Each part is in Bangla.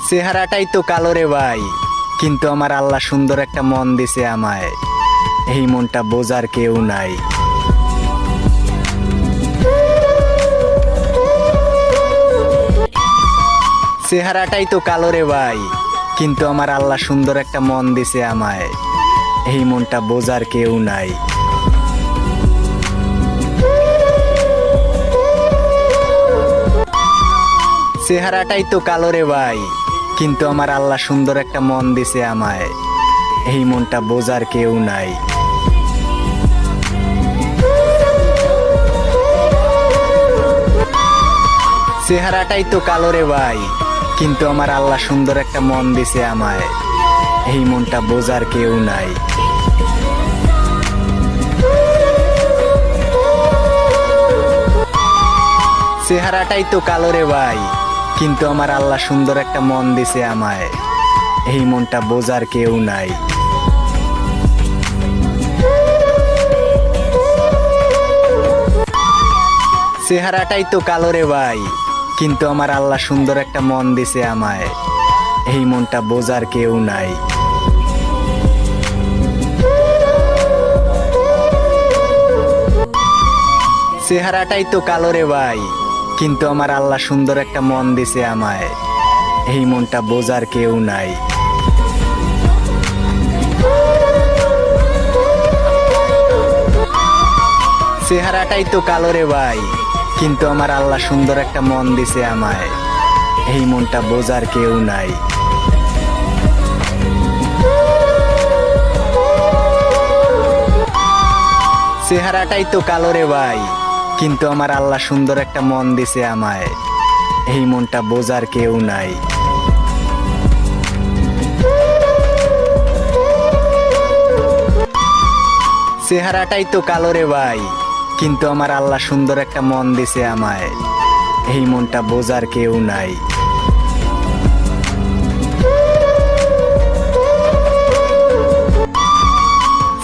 চেহারাটাই তো কালো রে ভাই, কিন্তু আমার আল্লাহ সুন্দর একটা মন দিছে আমায়, এই মনটা বোঝার কেউ নাই। চেহারাটাই তো কালো রে ভাই, কিন্তু আমার আল্লাহ সুন্দর একটা মন দিছে আমায়, এই মনটা বোঝার কেউ নাই। চেহারাটাই তো কালো রে ভাই, কিন্তু আমার আল্লাহ সুন্দর একটা মন দিছে আমায়, এই মনটা বোঝার কেউ নাই। চেহারাটাই তো কালো রে ভাই, কিন্তু আমার আল্লাহ সুন্দর একটা মন দিছে আমায়, এই মনটা বোঝার কেউ নাই। চেহারাটাই তো কালো রে ভাই, কিন্তু আমার আল্লাহ সুন্দর একটা মন দিছে আমায়, এই মনটা বোঝার কেউ নাই। চেহারাটাই তো কালো রে ভাই, কিন্তু আমার আল্লাহ সুন্দর একটা মন দিছে আমায়, এই মনটা বোঝার কেউ নাই। চেহারাটাই তো কালো রে ভাই, কিন্তু আমার আল্লাহ সুন্দর একটা মন দিছে আমায়, এই মনটা বোঝার কেউ নাই। চেহারাটাই তো কালো রে ভাই, কিন্তু আমার আল্লাহ সুন্দর একটা মন দিছে আমায়, এই মনটা বোঝার কেউ নাই। চেহারাটাই তো কালো রে ভাই, কিন্তু আমার আল্লাহ সুন্দর একটা মন দিছে আমায়, এই মনটা বোঝার কেউ নাই। চেহারাটাই তো কালো রে ভাই, কিন্তু আমার আল্লাহ সুন্দর একটা মন দিছে আমায়, এই মনটা বোঝার কেউ নাই।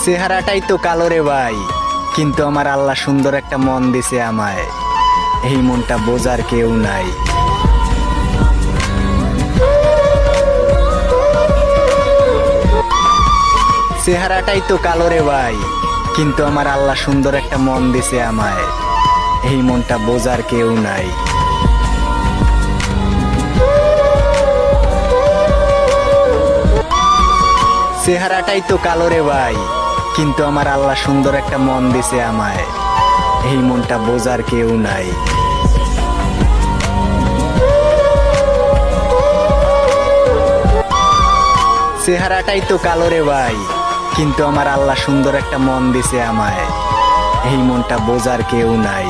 চেহারাটাই তো কালো রে ভাই, কিন্তু আমার আল্লাহ সুন্দর একটা মন দিছে আমায়, এই মনটা বোঝার কেউ নাই। চেহারাটাই তো কালো রে ভাই, কিন্তু আমার আল্লাহ সুন্দর একটা মন দিছে আমায়, এই মনটা বোঝার কেউ নাই। চেহারাটাই তো কালো রে ভাই, কিন্তু আমার আল্লাহ সুন্দর একটা মন দিছে আমায়, এই মনটা বোঝার কেউ নাই। চেহারাটাই তো কালো রে ভাই, কিন্তু আমার আল্লাহ সুন্দর একটা মন দিছে আমায়, এই মনটা বোঝার কেউ নাই।